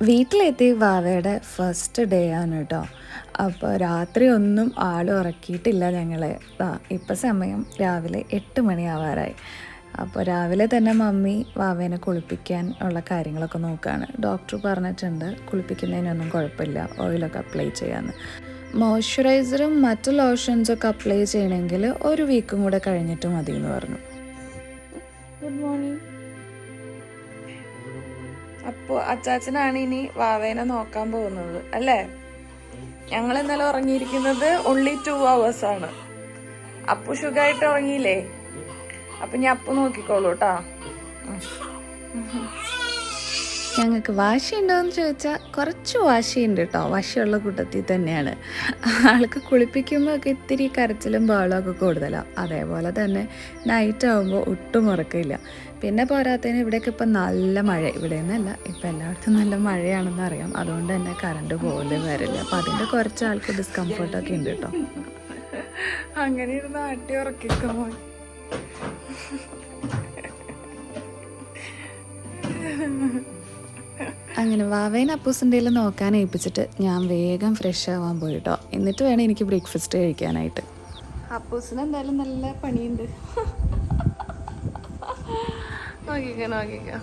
വീട്ടിലെത്തി വാവയുടെ first day ആണ് കേട്ടോ. അപ്പോൾ രാത്രി ഒന്നും ആളും ഉറക്കിയിട്ടില്ല ഞങ്ങളെ. ഇപ്പം സമയം രാവിലെ 8 മണിയാവാറായി. അപ്പോൾ രാവിലെ തന്നെ മമ്മി വാവേനെ കുളിപ്പിക്കാൻ ഉള്ള കാര്യങ്ങളൊക്കെ നോക്കുകയാണ്. ഡോക്ടർ പറഞ്ഞിട്ടുണ്ട് കുളിപ്പിക്കുന്നതിനൊന്നും കുഴപ്പമില്ല, ഓയിലൊക്കെ അപ്ലൈ ചെയ്യാമെന്ന്. മോയ്സ്ചറൈസറും മറ്റു ലോഷൻസൊക്കെ അപ്ലൈ ചെയ്യണമെങ്കിൽ 1 വീക്കും കൂടെ കഴിഞ്ഞിട്ട് മതി എന്ന് പറഞ്ഞു. Good morning. അപ്പോൾ അച്ചാച്ചനാണ് ഇനി വാവേനെ നോക്കാൻ പോകുന്നത് അല്ലേ? ഞങ്ങൾ ഇന്നലെ ഉറങ്ങിയിരിക്കുന്നത് only 2 hours ആണ്. അപ്പു സുഖമായിട്ട് ഉറങ്ങിയില്ലേ? അപ്പൊ ഞാൻ അപ്പു നോക്കിക്കോളൂ കേട്ടാ. ഞങ്ങൾക്ക് വാശിയുണ്ടോയെന്ന് ചോദിച്ചാൽ കുറച്ച് വാശിയുണ്ട് കേട്ടോ. വാശിയുള്ള കൂട്ടത്തിൽ തന്നെയാണ്. ആൾക്ക് കുളിപ്പിക്കുമ്പോൾ ഒക്കെ ഇത്തിരി കരച്ചിലും ബഹളമൊക്കെ കൂടുതലാണ്. അതേപോലെ തന്നെ നൈറ്റ് ആകുമ്പോൾ ഒട്ടും ഉറക്കമില്ല. പിന്നെ പോരാത്തതിന് ഇവിടെയൊക്കെ ഇപ്പം നല്ല മഴ. ഇവിടെ നിന്നല്ല, ഇപ്പം എല്ലായിടത്തും നല്ല മഴയാണെന്ന് അറിയാം. അതുകൊണ്ട് തന്നെ കറണ്ട് പോലും വരില്ല. അപ്പം അതിൻ്റെ കുറച്ച് ആൾക്ക് ഡിസ്കംഫർട്ടൊക്കെ ഉണ്ട് കേട്ടോ. അങ്ങനെ ഇരുന്ന് ആട്ടി ഉറക്കിക്കുമോ? അങ്ങനെ വാവേനെ അപ്പൂസിൻ്റെ നോക്കാൻ ഏൽപ്പിച്ചിട്ട് ഞാൻ വേഗം ഫ്രഷ് ആവാൻ പോയി കേട്ടോ. എന്നിട്ട് വേണം എനിക്ക് ബ്രേക്ക്ഫാസ്റ്റ് കഴിക്കാനായിട്ട്. അപ്പൂസിന് എന്തായാലും നല്ല പണിയുണ്ട്. നോക്കിക്കോ.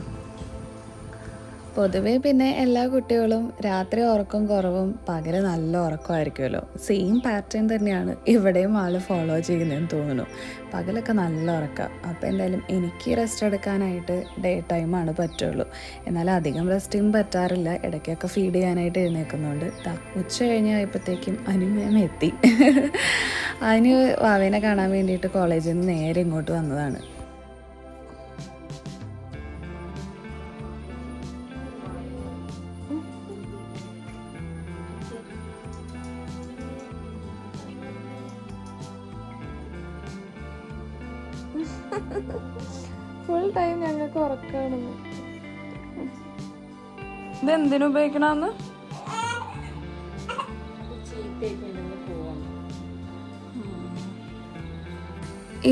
പൊതുവേ പിന്നെ എല്ലാ കുട്ടികളും രാത്രി ഉറക്കം കുറവും പകല് നല്ല ഉറക്കമായിരിക്കുമല്ലോ. സെയിം പാറ്റേൺ തന്നെയാണ് ഇവിടെയും ആൾ ഫോളോ ചെയ്യുന്നതെന്ന് തോന്നുന്നു. പകലൊക്കെ നല്ല ഉറക്കം. അപ്പോൾ എന്തായാലും എനിക്ക് റെസ്റ്റ് എടുക്കാനായിട്ട് ഡേ ടൈമാണ് പറ്റുള്ളൂ. എന്നാലും അധികം റെസ്റ്റും പറ്റാറില്ല. ഇടയ്ക്കൊക്കെ ഫീഡ് ചെയ്യാനായിട്ട് എഴുന്നേൽക്കുന്നുണ്ട്. ഉച്ച കഴിഞ്ഞപ്പോഴത്തേക്കും അനുമേമ എത്തി. അതിന് വാവേനെ കാണാൻ വേണ്ടിയിട്ട് കോളേജിൽ നിന്ന് നേരെ ഇങ്ങോട്ട് വന്നതാണ്. ഫുൾ ടൈം ഞങ്ങൾക്ക് ഉറക്കാണ്. ഇതെന്തിനു ഉപയോഗിക്കണമെന്ന്?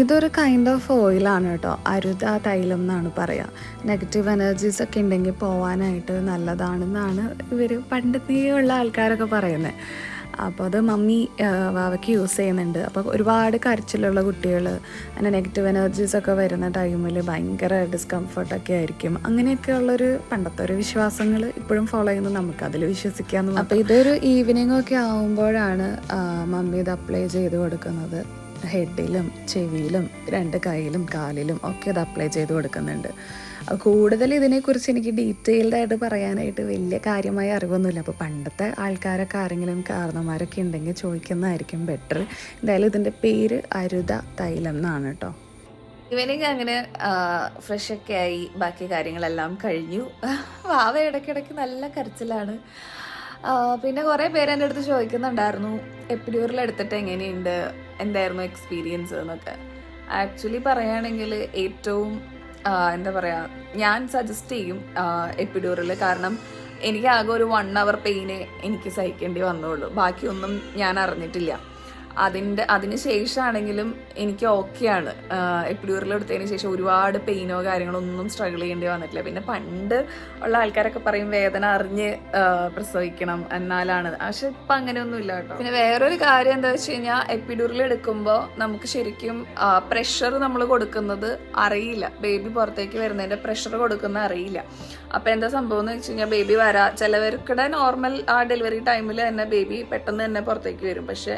ഇതൊരു കൈൻഡ് ഓഫ് ഓയിലാണ് കേട്ടോ. അരുത തൈലം എന്നാണ് പറയുക. നെഗറ്റീവ് എനർജീസ് ഒക്കെ ഉണ്ടെങ്കിൽ പോവാനായിട്ട് നല്ലതാണെന്നാണ് ഇവർ പണ്ടത്തേ ഉള്ള ആൾക്കാരൊക്കെ പറയുന്നത്. അപ്പോൾ അത് മമ്മി വാവയ്ക്ക് യൂസ് ചെയ്യുന്നുണ്ട്. അപ്പോൾ ഒരുപാട് കരച്ചിലുള്ള കുട്ടികൾ, അങ്ങനെ നെഗറ്റീവ് എനർജീസൊക്കെ വരുന്ന ടൈമിൽ ഭയങ്കര ഡിസ്കംഫർട്ടൊക്കെ ആയിരിക്കും. അങ്ങനെയൊക്കെ ഉള്ളൊരു പണ്ടത്തെ ഒരു വിശ്വാസങ്ങൾ ഇപ്പോഴും ഫോളോ ചെയ്യുന്നത്, നമുക്ക് അതിൽ വിശ്വസിക്കാമെന്ന്. അപ്പോൾ ഇതൊരു ഈവനിങ് ഒക്കെ ആകുമ്പോഴാണ് മമ്മി ഇത് അപ്ലൈ ചെയ്ത് കൊടുക്കുന്നത്. ഹെഡിലും ചെവിയിലും 2 കൈയിലും കാലിലും ഒക്കെ ഇത് അപ്ലൈ ചെയ്ത് കൊടുക്കുന്നുണ്ട്. കൂടുതൽ ഇതിനെക്കുറിച്ച് എനിക്ക് ഡീറ്റെയിൽഡായിട്ട് പറയാനായിട്ട് വലിയ കാര്യമായ അറിവൊന്നുമില്ല. അപ്പോൾ പണ്ടത്തെ ആൾക്കാരൊക്കെ ആരെങ്കിലും കാരണന്മാരൊക്കെ ഉണ്ടെങ്കിൽ ചോദിക്കുന്നതായിരിക്കും ബെറ്റർ. എന്തായാലും ഇതിൻ്റെ പേര് അരുത തൈലം എന്നാണ് കേട്ടോ. ഇവനിങ് അങ്ങനെ ഫ്രഷൊക്കെ ആയി ബാക്കി കാര്യങ്ങളെല്ലാം കഴിഞ്ഞു. വാവ ഇടയ്ക്കിടയ്ക്ക് നല്ല കരച്ചിലാണ്. പിന്നെ കുറേ പേര് എൻ്റെ അടുത്ത് ചോദിക്കുന്നുണ്ടായിരുന്നു എപ്പിഡ്യൂറൽ എടുത്തിട്ട് എങ്ങനെയുണ്ട്, എന്തായിരുന്നു എക്സ്പീരിയൻസ് എന്നൊക്കെ. ആക്ച്വലി പറയുകയാണെങ്കിൽ ഏറ്റവും എന്താ പറയുക, ഞാൻ സജസ്റ്റ് ചെയ്യും എപ്പിഡ്യൂറൽ. കാരണം എനിക്ക് ആകെ ഒരു 1 hour പെയിന് എനിക്ക് സഹിക്കേണ്ടി വന്നുള്ളൂ. ബാക്കിയൊന്നും ഞാൻ അറിഞ്ഞിട്ടില്ല. അതിന് ശേഷമാണെങ്കിലും എനിക്ക് ഓക്കെയാണ്. എപ്പിഡ്യൂറൽ എടുത്തതിന് ശേഷം ഒരുപാട് പെയിനോ കാര്യങ്ങളോ ഒന്നും സ്ട്രഗിൾ ചെയ്യേണ്ടി വന്നിട്ടില്ല. പിന്നെ പണ്ട് ഉള്ള ആൾക്കാരൊക്കെ പറയും വേദന അറിഞ്ഞ് പ്രസവിക്കണം എന്നാലാണ്. പക്ഷെ ഇപ്പം അങ്ങനെയൊന്നും ഇല്ല കേട്ടോ. പിന്നെ വേറൊരു കാര്യം എന്താ വെച്ച് കഴിഞ്ഞാൽ എപ്പിഡ്യൂറൽ എടുക്കുമ്പോൾ നമുക്ക് ശരിക്കും പ്രഷർ നമ്മൾ കൊടുക്കുന്നത് അറിയില്ല. ബേബി പുറത്തേക്ക് വരുന്നതിൻ്റെ പ്രഷർ കൊടുക്കുന്നത് അറിയില്ല. അപ്പം എന്താ സംഭവം എന്ന് വെച്ച് കഴിഞ്ഞാൽ ബേബി ചിലവർക്കിടെ നോർമൽ ഡെലിവറി ടൈമിൽ തന്നെ ബേബി പെട്ടെന്ന് തന്നെ പുറത്തേക്ക് വരും. പക്ഷെ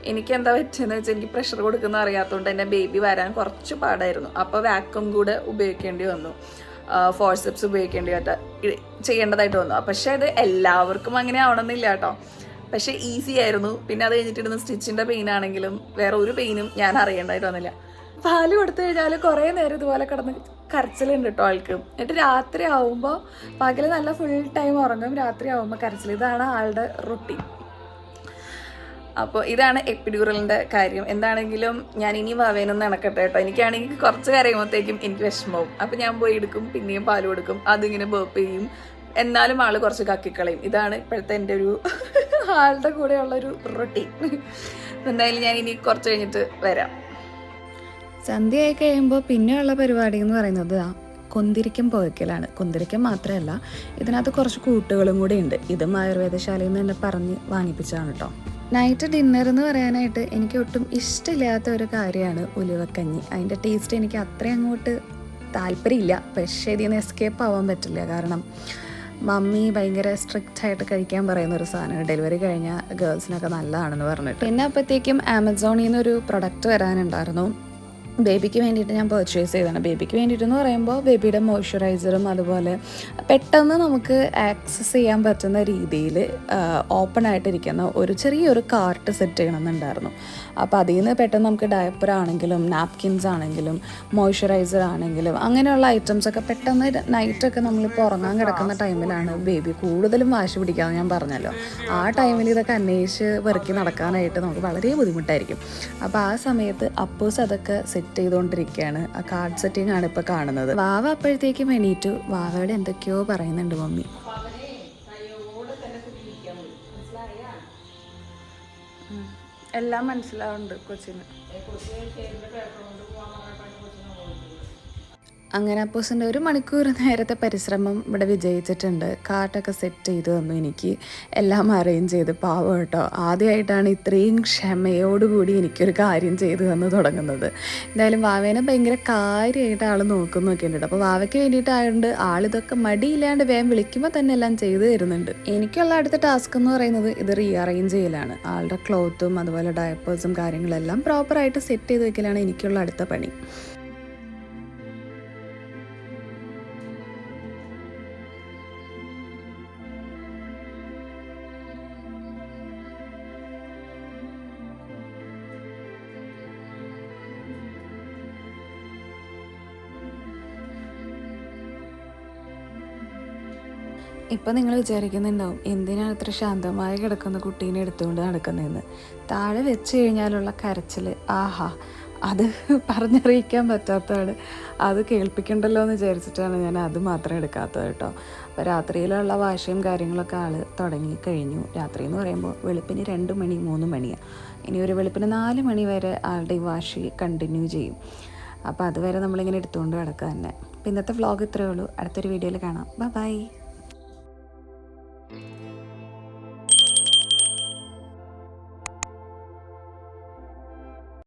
എനിക്ക് എന്താ പറ്റുന്നത് വെച്ചാൽ എനിക്ക് പ്രഷർ കൊടുക്കുന്ന അറിയാത്തതുകൊണ്ട് തന്നെ ബേബി വരാൻ കുറച്ച് പാടായിരുന്നു. അപ്പോൾ വാക്യൂം കൂടെ ഉപയോഗിക്കേണ്ടി വന്നു, ഫോഴ്സെപ്സ് ചെയ്യേണ്ടതായിട്ട് വന്നു. പക്ഷെ അത് എല്ലാവർക്കും അങ്ങനെ ആവണമെന്നില്ല കേട്ടോ. പക്ഷെ ഈസി ആയിരുന്നു. പിന്നെ അത് കഴിഞ്ഞിട്ടിരുന്ന സ്റ്റിച്ചിൻ്റെ പെയിൻ ആണെങ്കിലും വേറെ ഒരു പെയിനും ഞാൻ അറിയേണ്ടതായിട്ട് വന്നില്ല. പാല് കൊടുത്തു കഴിഞ്ഞാൽ കുറേ നേരം ഇതുപോലെ കിടന്ന് കരച്ചിലുണ്ട് കേട്ടോ ആൾക്ക്. എന്നിട്ട് രാത്രി ആവുമ്പോൾ പകല് നല്ല ഫുൾ ടൈം ഉറങ്ങും, രാത്രി ആവുമ്പോൾ കരച്ചിൽ. ഇതാണ് ആളുടെ റൊട്ടീൻ. അപ്പോൾ ഇതാണ് എപ്പിഡ്യൂറലിൻ്റെ കാര്യം. എന്താണെങ്കിലും ഞാൻ ഇനി വാവേനൊന്ന് നടക്കട്ടെ കേട്ടോ. എനിക്കാണെങ്കിൽ കുറച്ച് കരയുമ്പോഴത്തേക്കും എനിക്ക് വിഷമവും. അപ്പോൾ ഞാൻ പോയി എടുക്കും, പിന്നെയും പാല് കൊടുക്കും, അതിങ്ങനെ ബേപ്പ് ചെയ്യും. എന്നാലും ആൾ കുറച്ച് കക്കിക്കളയും. ഇതാണ് ഇപ്പോഴത്തെ എൻ്റെ ഒരു ആളുടെ കൂടെയുള്ളൊരു റൊട്ടീൻ. എന്തായാലും ഞാൻ ഇനി കുറച്ച് കഴിഞ്ഞിട്ട് വരാം. സന്ധ്യയായി കഴിയുമ്പോൾ പിന്നെയുള്ള പരിപാടി എന്ന് പറയുന്നത് കൊന്തിരിക്കം പുകയ്ക്കലാണ്. കൊന്തിരിക്കം മാത്രമല്ല, ഇതിനകത്ത് കുറച്ച് കൂട്ടുകളും കൂടി ഉണ്ട്. ഇതും ആയുർവേദശാലയിൽ നിന്ന് തന്നെ പറഞ്ഞ് വാങ്ങിപ്പിച്ചതാണ് കേട്ടോ. നൈറ്റ് ഡിന്നർ എന്ന് പറയാനായിട്ട് എനിക്ക് ഒട്ടും ഇഷ്ടമില്ലാത്ത ഒരു കാര്യമാണ് ഉലുവക്കഞ്ഞി. അതിൻ്റെ ടേസ്റ്റ് എനിക്ക് അത്രയും അങ്ങോട്ട് താല്പര്യമില്ല. പക്ഷേ ഇതിൽ നിന്ന് എസ്കേപ്പ് ആവാൻ പറ്റില്ല. കാരണം മമ്മി ഭയങ്കര സ്ട്രിക്റ്റ് ആയിട്ട് കഴിക്കാൻ പറയുന്ന ഒരു സാധനമാണ്. ഡെലിവറി കഴിഞ്ഞ ഗേൾസിനൊക്കെ നല്ലതാണെന്ന് പറഞ്ഞിട്ട്. പിന്നെ അപ്പോഴത്തേക്കും ആമസോണിൽ നിന്നൊരു പ്രൊഡക്റ്റ് വരാനുണ്ടായിരുന്നു. ബേബിക്ക് വേണ്ടിയിട്ട് ഞാൻ പർച്ചേസ് ചെയ്തതാണ്. ബേബിക്ക് വേണ്ടിയിട്ടെന്ന് പറയുമ്പോൾ ബേബിയുടെ മോയ്സ്ചറൈസറും അതുപോലെ പെട്ടെന്ന് നമുക്ക് ആക്സസ് ചെയ്യാൻ പറ്റുന്ന രീതിയിൽ ഓപ്പൺ ആയിട്ടിരിക്കുന്ന ഒരു ചെറിയൊരു കാർട്ട് സെറ്റ് ചെയ്യണമെന്നുണ്ടായിരുന്നു. അപ്പോൾ അതിൽ നിന്ന് പെട്ടെന്ന് നമുക്ക് ഡയപ്പർ ആണെങ്കിലും നാപ്കിൻസ് ആണെങ്കിലും മോയ്സ്ചറൈസർ ആണെങ്കിലും അങ്ങനെയുള്ള ഐറ്റംസൊക്കെ പെട്ടെന്ന് നൈറ്റൊക്കെ നമ്മളിപ്പോൾ ഉറങ്ങാൻ കിടക്കുന്ന ടൈമിലാണ് ബേബി കൂടുതലും വാശി പിടിക്കാമെന്ന് ഞാൻ പറഞ്ഞല്ലോ. ആ ടൈമിൽ ഇതൊക്കെ അന്വേഷിച്ച് പെറുക്കി നടക്കാനായിട്ട് നമുക്ക് വളരെ ബുദ്ധിമുട്ടായിരിക്കും. അപ്പോൾ ആ സമയത്ത് അപ്പൂസ് അതൊക്കെ സെറ്റ് ചെയ്തുകൊണ്ടിരിക്കുകയാണ്. ആ കാർഡ് സെറ്റിംഗ് ആണ് ഇപ്പോൾ കാണുന്നത്. വാവ അപ്പോഴത്തേക്കും എണീറ്റു. വാവയുടെ എന്തൊക്കെയോ പറയുന്നുണ്ട് മമ്മി. എല്ലാം മനസ്സിലാവുന്നുണ്ട് കൊച്ചിന്. അങ്ങനെ അപ്പൂസിൻ്റെ 1 മണിക്കൂർ നേരത്തെ പരിശ്രമം ഇവിടെ വിജയിച്ചിട്ടുണ്ട്. കാർട്ടൊക്കെ സെറ്റ് ചെയ്ത് തന്നു എനിക്ക്. എല്ലാം അറേഞ്ച് ചെയ്ത്. പാവം കേട്ടോ, ആദ്യമായിട്ടാണ് ഇത്രയും ക്ഷമയോടുകൂടി എനിക്കൊരു കാര്യം ചെയ്തു തന്നു തുടങ്ങുന്നത്. എന്തായാലും വാവേനെ ഭയങ്കര കാര്യമായിട്ട് ആൾ നോക്കുന്നൊക്കെ ഉണ്ട്. അപ്പോൾ വാവയ്ക്ക് വേണ്ടിയിട്ടായതുകൊണ്ട് ആളിതൊക്കെ മടിയില്ലാണ്ട് വേഗം വിളിക്കുമ്പോൾ തന്നെ എല്ലാം ചെയ്തു തരുന്നുണ്ട്. എനിക്കുള്ള അടുത്ത ടാസ്ക് എന്ന് പറയുന്നത് ഇത് റീഅറേഞ്ച് ചെയ്യലാണ്. ആളുടെ ക്ലോത്തും അതുപോലെ ഡയപ്പേഴ്സും കാര്യങ്ങളെല്ലാം പ്രോപ്പറായിട്ട് സെറ്റ് ചെയ്ത് വെക്കലാണ് എനിക്കുള്ള അടുത്ത പണി. ഇപ്പം നിങ്ങൾ വിചാരിക്കുന്നുണ്ടാവും എന്തിനാണ് ഇത്ര ശാന്തമായി കിടക്കുന്ന കുട്ടീനെ എടുത്തുകൊണ്ട് നടക്കുന്നതെന്ന്. താഴെ വെച്ച് കഴിഞ്ഞാലുള്ള കരച്ചിൽ, ആഹാ, അത് പറഞ്ഞറിയിക്കാൻ പറ്റാത്തതാണ്. അത് കേൾപ്പിക്കണ്ടല്ലോ എന്ന് വിചാരിച്ചിട്ടാണ് ഞാൻ അത് മാത്രം എടുക്കാത്തത് കേട്ടോ. അപ്പോൾ രാത്രിയിലുള്ള വാശിയും കാര്യങ്ങളൊക്കെ ആൾ തുടങ്ങിക്കഴിഞ്ഞു. രാത്രി എന്ന് പറയുമ്പോൾ വെളുപ്പിന് 2 മണി 3 മണിയാണ്. ഇനി ഒരു വെളുപ്പിന് 4 മണി വരെ ആളുടെ ഈ വാശി കണ്ടിന്യൂ ചെയ്യും. അപ്പോൾ അതുവരെ നമ്മളിങ്ങനെ എടുത്തുകൊണ്ട് കിടക്കുക തന്നെ. അപ്പോൾ ഇന്നത്തെ വ്ളോഗ് ഇത്രയേ ഉള്ളൂ. അടുത്തൊരു വീഡിയോയിൽ കാണാം. ബൈ.